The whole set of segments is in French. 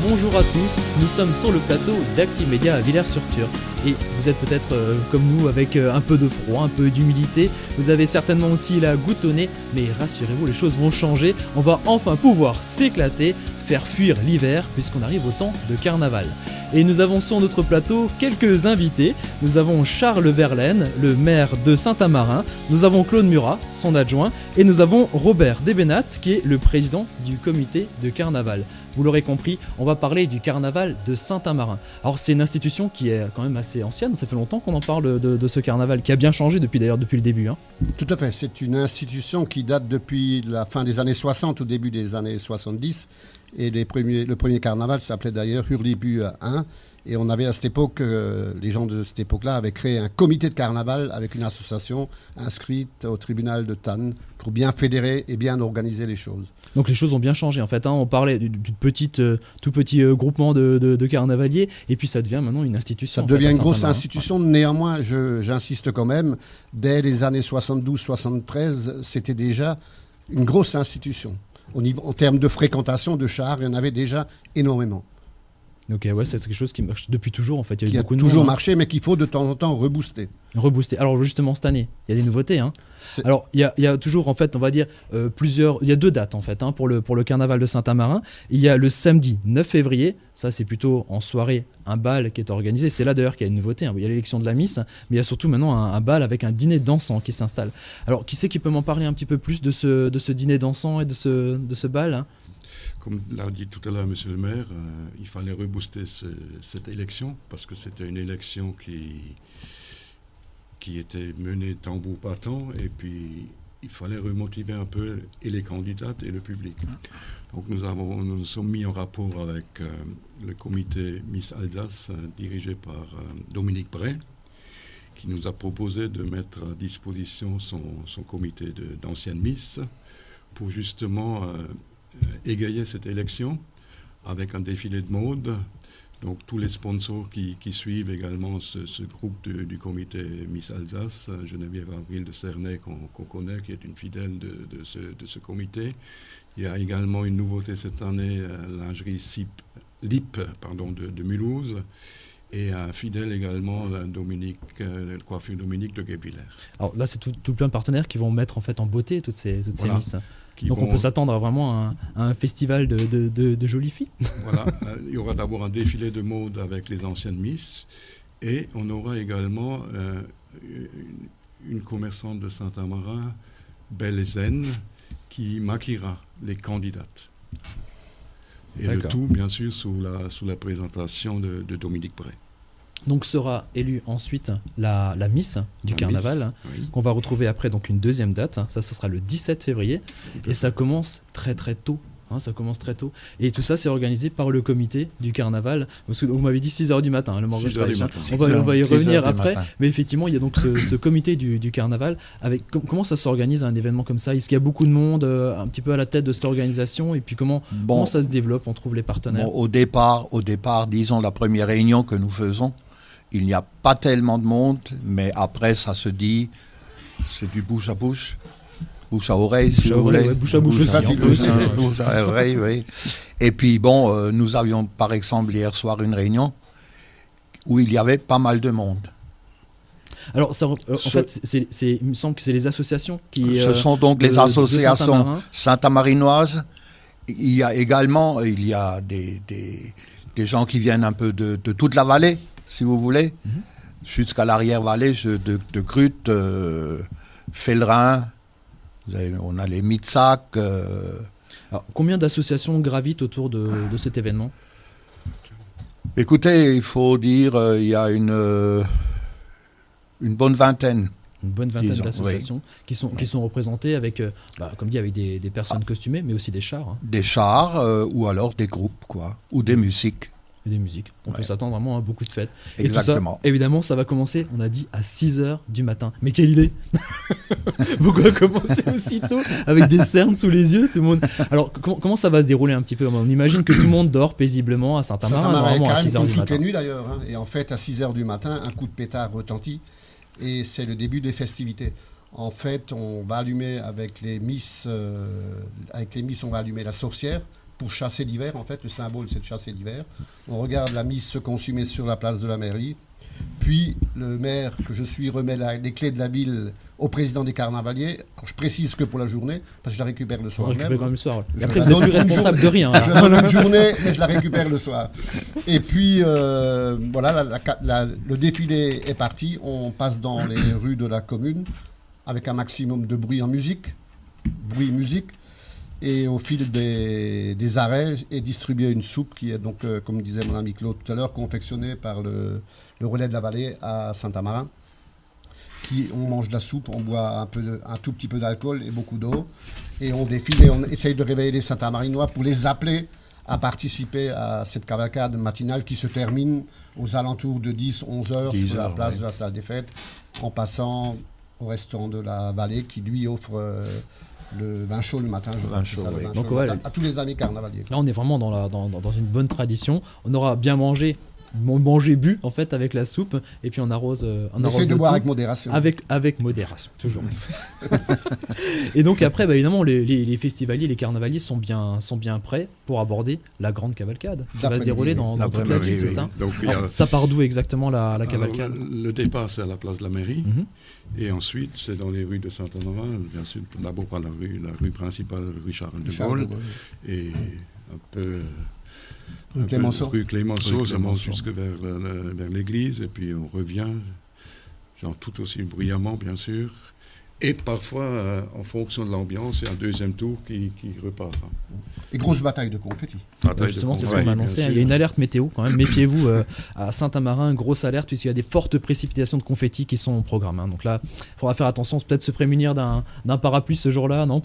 Bonjour à tous, nous sommes sur le plateau d'Actimédia à Villers-sur-Turc et vous êtes peut-être comme nous avec un peu de froid, un peu d'humidité, vous avez certainement aussi la goutte au nez, mais rassurez-vous, les choses vont changer, on va enfin pouvoir s'éclater, faire fuir l'hiver puisqu'on arrive au temps de carnaval. Et nous avons sur notre plateau quelques invités, nous avons Charles Verlaine, le maire de Saint-Amarin, nous avons Claude Murat, son adjoint, et nous avons Robert Desbenat qui est le président du comité de carnaval. Vous l'aurez compris, on va parler du carnaval de Saint-Amarin. Alors c'est une institution qui est quand même assez ancienne, ça fait longtemps qu'on en parle de ce carnaval, qui a bien changé depuis le début. Tout à fait, c'est une institution qui date depuis la fin des années 60 au début des années 70. Et le premier carnaval s'appelait d'ailleurs Hurluberlus 1. Et on avait à cette époque, les gens de cette époque-là avaient créé un comité de carnaval avec une association inscrite au tribunal de Thann pour bien fédérer et bien organiser les choses. Donc les choses ont bien changé en fait, on parlait d'une tout petit groupement de carnavaliers et puis ça devient maintenant une institution. Ça devient une grosse institution, néanmoins j'insiste quand même, dès les années 72-73, c'était déjà une grosse institution. En termes de fréquentation de chars, il y en avait déjà énormément. Donc ouais, c'est quelque chose qui marche depuis toujours en fait. Il y a toujours marché, mais qu'il faut de temps en temps rebooster. Alors justement cette année, il y a des nouveautés. Alors il y a toujours en fait, on va dire il y a deux dates en fait pour le carnaval de Saint-Amarin. Il y a le samedi 9 février, ça c'est plutôt en soirée un bal qui est organisé. C'est là d'ailleurs qu'il y a une nouveauté. Il y a l'élection de la Miss, mais il y a surtout maintenant un bal avec un dîner dansant qui s'installe. Alors qui c'est qui peut m'en parler un petit peu plus de ce dîner dansant et de ce bal Comme l'a dit tout à l'heure M. le maire, il fallait rebooster cette élection parce que c'était une élection qui était menée tambour battant et puis il fallait remotiver un peu et les candidates et le public. Donc nous sommes mis en rapport avec le comité Miss Alsace dirigé par Dominique Bray qui nous a proposé de mettre à disposition son comité d'anciennes Miss pour justement égayer cette élection avec un défilé de mode. Donc tous les sponsors qui suivent également ce groupe du comité Miss Alsace, Geneviève Avril de Cernay qu'on connaît, qui est une fidèle de ce comité. Il y a également une nouveauté cette année, lingerie LIP de Mulhouse, et un fidèle également, coiffure Dominique de Guebwiller. Alors là, c'est tout plein de partenaires qui vont mettre en fait en beauté toutes ces Miss. Donc on peut s'attendre vraiment à un festival de jolies filles. Voilà, il y aura d'abord un défilé de mode avec les anciennes Miss et on aura également une commerçante de Saint-Amarin, Belle Zen, qui maquillera les candidates. Et le tout, bien sûr, sous la présentation de Dominique Bray. Donc sera élue ensuite la Miss du carnaval, qu'on va retrouver après donc une deuxième date, ça sera le 17 février, et ça commence très très tôt. Et tout ça c'est organisé par le comité du carnaval, parce que vous m'avez dit 6h du matin, le morgue. On va y revenir après, mais effectivement il y a donc ce comité du carnaval. Comment ça s'organise un événement comme ça? Est-ce qu'il y a beaucoup de monde un petit peu à la tête de cette organisation, et puis comment ça se développe, on trouve les partenaires? Au départ, disons la première réunion que nous faisons, il n'y a pas tellement de monde, mais après, ça se dit, c'est du bouche à bouche, bouche à oreille, si vous voulez. Ouais, bouche à bouche aussi. Bouche à oreille, oui. Et puis, nous avions, par exemple, hier soir, une réunion où il y avait pas mal de monde. Alors, en fait, il me semble que c'est les associations qui... Ce sont donc les associations saint-amarinoises. Il y a également des gens qui viennent un peu de toute la vallée, si vous voulez, jusqu'à l'arrière-vallée de Grut, Fellerin, on a les Mitsac. Alors, combien d'associations gravitent autour de cet événement? Écoutez, il faut dire il y a une bonne vingtaine. Une bonne vingtaine d'associations qui sont représentées avec, comme dit, avec des personnes costumées, mais aussi des chars. Des chars ou alors des groupes, ou des musiques. Et des musiques. On peut s'attendre vraiment à beaucoup de fêtes. Exactement. Et tout ça, évidemment, ça va commencer, on a dit, à 6h du matin. Mais quelle idée! Pourquoi commencer aussitôt avec des cernes sous les yeux, tout le monde? Alors, comment ça va se dérouler un petit peu? On imagine que tout le monde dort paisiblement à Saint-Amarin, normalement à 6h du matin. Toutes les nuits d'ailleurs. Et en fait, à 6h du matin, un coup de pétard retentit. Et c'est le début des festivités. En fait, on va allumer avec les Miss, on va allumer la sorcière pour chasser l'hiver, en fait. Le symbole, c'est de chasser l'hiver. On regarde la mise se consumer sur la place de la mairie. Puis, le maire que je suis remet les clés de la ville au président des carnavaliers. Alors, je précise que pour la journée, parce que je la récupère le soir On récupère même. quand même le soir. Ouais. Et Je après, vous n'êtes plus responsable de rien. Je donne une journée, mais je la récupère le soir. Et puis, voilà, le défilé est parti. On passe dans les rues de la commune avec un maximum de bruit musique. Et au fil des arrêts est distribuée une soupe qui est donc, comme disait mon ami Claude tout à l'heure, confectionnée par le relais de la vallée à Saint-Amarin. On mange de la soupe, on boit un tout petit peu d'alcool et beaucoup d'eau. Et on défile et on essaye de réveiller les Saint-Amarinois pour les appeler à participer à cette cavalcade matinale qui se termine aux alentours de 10-11 heures sur la place de la salle des fêtes, en passant au restaurant de la vallée qui lui offre le vin chaud le matin. Donc, à tous les amis carnavaliers. Là, on est vraiment dans une bonne tradition. On aura bien mangé, bu en fait avec la soupe, et puis on arrose. On essaie de boire avec modération. Avec modération, toujours. Et donc après, évidemment, les festivaliers, les carnavaliers sont bien prêts pour aborder la grande cavalcade qui va se dérouler dans toute la ville, c'est ça. Donc, ça part d'où exactement la cavalcade? Le départ, c'est à la place de la mairie. Et ensuite, c'est dans les rues de Saint-Amarin, bien sûr, d'abord par la rue principale, rue Charles de Gaulle, et un peu rue Clémenceau, ça monte jusque vers l'église, et puis on revient, genre tout aussi bruyamment, bien sûr. Et parfois, en fonction de l'ambiance, il y a un deuxième tour qui repart. Et grosse bataille de confettis. Justement, c'est ce qu'on m'a annoncé. Il y a une alerte météo quand même. Méfiez-vous à Saint-Amarin, grosse alerte, puisqu'il y a des fortes précipitations de confettis qui sont au programme. Hein. Donc là, il faudra faire attention, peut-être se prémunir d'un parapluie ce jour-là, non?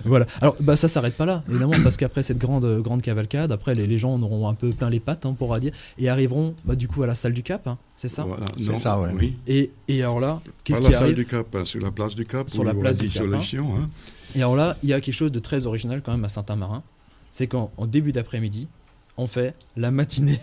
Voilà. Alors, ça s'arrête pas là, évidemment, parce qu'après cette grande cavalcade, après les gens en auront un peu plein les pattes, on pourra dire, et arriveront du coup à la salle du Cap, hein, c'est ça? Voilà. C'est ça, ouais. Oui. Et alors là, qu'est-ce qui arrive? arrive? Salle du Cap, sur la place du Cap, sur la place du Cap. Hein. Et alors là, il y a quelque chose de très original quand même à Saint-Amarin, c'est qu'en début d'après-midi, on fait la matinée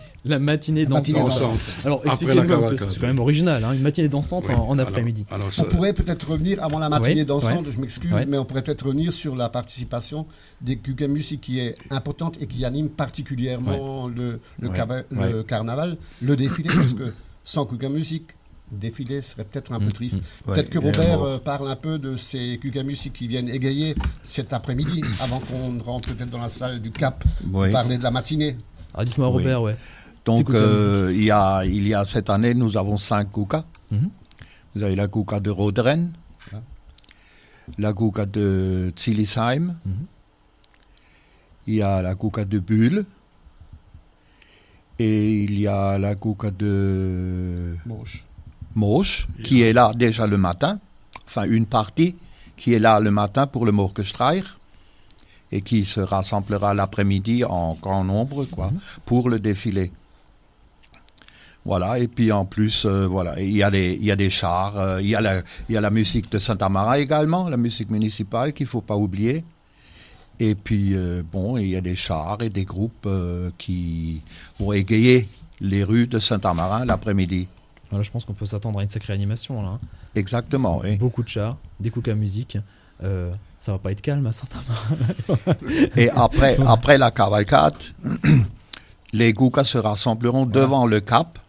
dansante. Alors expliquez-moi, c'est quand même original, hein, une matinée dansante en après-midi. On pourrait peut-être revenir avant la matinée dansante, je m'excuse, mais on pourrait peut-être revenir sur la participation des Cuca Music qui est importante et qui anime particulièrement le carnaval, le défilé, parce que sans Cuca Music, le défilé serait peut-être un peu triste. Peut-être que Robert parle un peu de ces Cuca Music qui viennent égayer cet après-midi, avant qu'on rentre peut-être dans la salle du Cap, parler de la matinée. Ah, dites-moi Robert, Donc il y a cette année, nous avons 5 Cuca. Vous avez la Cuca de Roderen, la Cuca de Zilisheim, il y a la Cuca de Bulle, et il y a la Cuca de Mosch, qui est là déjà le matin, enfin une partie qui est là le matin pour le Morgenstreich et qui se rassemblera l'après-midi en grand nombre pour le défilé. Voilà, et puis en plus, il y a des chars, il y a la musique de Saint-Amarin également, la musique municipale qu'il ne faut pas oublier. Et puis, il y a des chars et des groupes qui vont égayer les rues de Saint-Amarin l'après-midi. Voilà, je pense qu'on peut s'attendre à une sacrée animation là. Exactement, oui. Beaucoup de chars, des Cuca Music. Ça va pas être calme à Saint-Amarin. Et après la cavalcade, les Cuca se rassembleront devant le Cap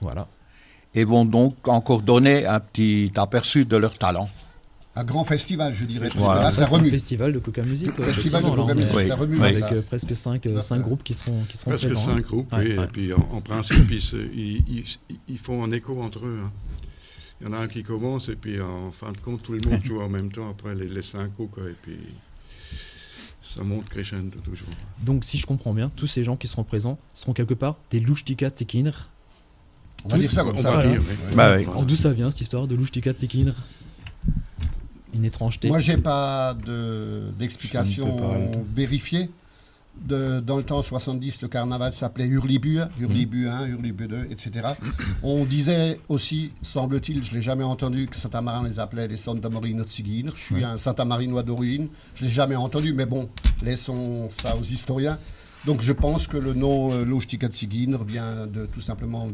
et vont donc encore donner un petit aperçu de leur talent. Un grand festival, je dirais. Voilà. Ça remue. Un festival de Cuca Music. Festival de Cuca Music, ça remue. Avec presque 5 groupes qui seront présents. Presque 5 groupes, oui. Et puis en principe, ils font un écho entre eux. Hein. Il y en a un qui commence et puis en fin de compte, tout le monde joue en même temps après les 5 Cuca. Et puis ça monte crescendo toujours. Donc si je comprends bien, tous ces gens qui seront présents seront quelque part des Lushtika Tsekinr. On va dire ça comme ça. D'où ça vient cette histoire de Lushtika Tsekinr? Une étrangeté. Moi, j'ai pas d'explication vérifiée. Dans le temps 70, le carnaval s'appelait Hurlibue 1, Hurlibue 2, etc. On disait aussi, semble-t-il, je ne l'ai jamais entendu, que Saint-Amarin les appelait les Santa Marino Tsigir. Je suis un Saint-Amarinois d'origine, je ne l'ai jamais entendu, mais bon, laissons ça aux historiens. Donc je pense que le nom Lushtika Tsigir vient tout simplement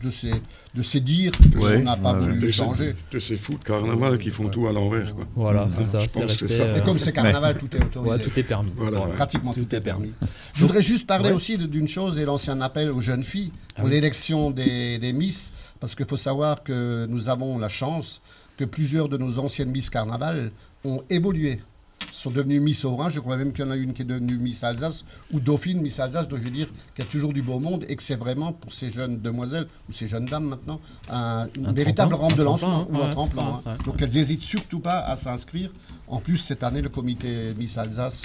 de ces dires qu'on n'a pas voulu changer. De ces fous de carnaval qui font tout à l'envers, quoi. Voilà, c'est ça. C'est resté, Et comme c'est carnaval, tout est autorisé. Ouais, tout est permis. Voilà. Pratiquement tout est permis. Je voudrais juste parler aussi d'une chose et lancer un appel aux jeunes filles pour l'élection des Miss, parce qu'il faut savoir que nous avons la chance que plusieurs de nos anciennes Miss Carnaval ont évolué, sont devenues Miss Haut-Rhin. Je crois même qu'il y en a une qui est devenue Miss Alsace ou Dauphine Miss Alsace, donc je veux dire qu'il y a toujours du beau monde et que c'est vraiment pour ces jeunes demoiselles ou ces jeunes dames maintenant une véritable rampe de lancement ou un tremplin. Donc elles n'hésitent surtout pas à s'inscrire. En plus, cette année, le comité Miss Alsace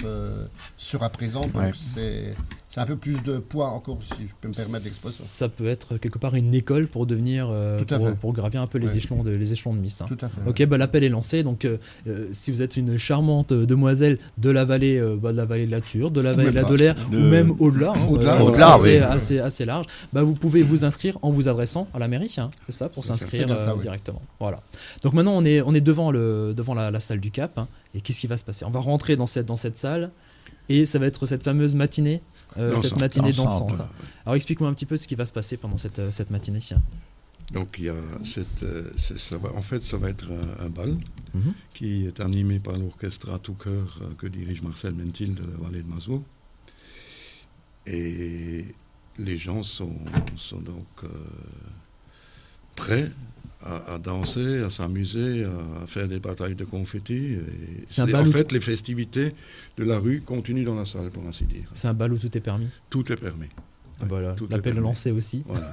sera présent, donc c'est un peu plus de poids encore, si je peux me permettre l'expression. Ça peut être quelque part une école pour devenir, pour gravir un peu les échelons de Miss. Hein. Tout à fait. Ok, l'appel est lancé. Donc, si vous êtes une charmante demoiselle de la vallée de la Ture, de la vallée de la Dolère, ou même au-delà, assez large, vous pouvez vous inscrire en vous adressant à la mairie. Hein, c'est ça, pour s'inscrire directement. Voilà. Donc maintenant, on est devant la salle du Cap. Hein, et qu'est-ce qui va se passer ? On va rentrer dans cette salle et ça va être cette fameuse matinée. Cette matinée dansante. Alors explique-moi un petit peu ce qui va se passer pendant cette matinée. Donc il y a ça va être un bal qui est animé par l'orchestre à tout cœur que dirige Marcel Mentil de la vallée de Masou. Et les gens sont donc prêts à danser, à s'amuser, à faire des batailles de confettis. Les festivités de la rue continuent dans la salle, pour ainsi dire. C'est un bal où tout est permis. Tout est permis. Voilà, l'appel est lancé aussi. Voilà.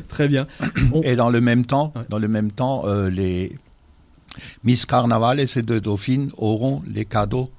Très bien. Et dans le même temps, les Miss Carnaval et ces deux dauphines auront les cadeaux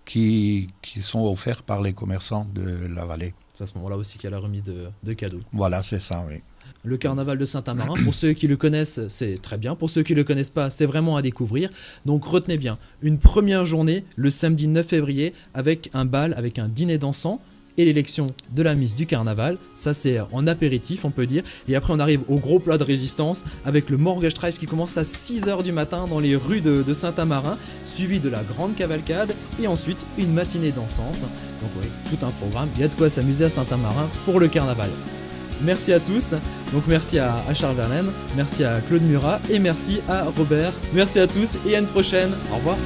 qui sont offerts par les commerçants de la vallée. C'est à ce moment-là aussi qu'il y a la remise de cadeaux. Voilà, c'est ça, oui. Le carnaval de Saint-Amarin, pour ceux qui le connaissent, c'est très bien. Pour ceux qui ne le connaissent pas, c'est vraiment à découvrir. Donc retenez bien, une première journée, le samedi 9 février, avec un bal, avec un dîner dansant et l'élection de la Miss du Carnaval. Ça, c'est en apéritif, on peut dire. Et après, on arrive au gros plat de résistance avec le Morgenstreich qui commence à 6h du matin dans les rues de Saint-Amarin, suivi de la grande cavalcade et ensuite une matinée dansante. Donc oui, tout un programme. Il y a de quoi s'amuser à Saint-Amarin pour le Carnaval. Merci à tous, donc merci à Charles Verlaine, merci à Claude Murat et merci à Robert. Merci à tous et à une prochaine. Au revoir.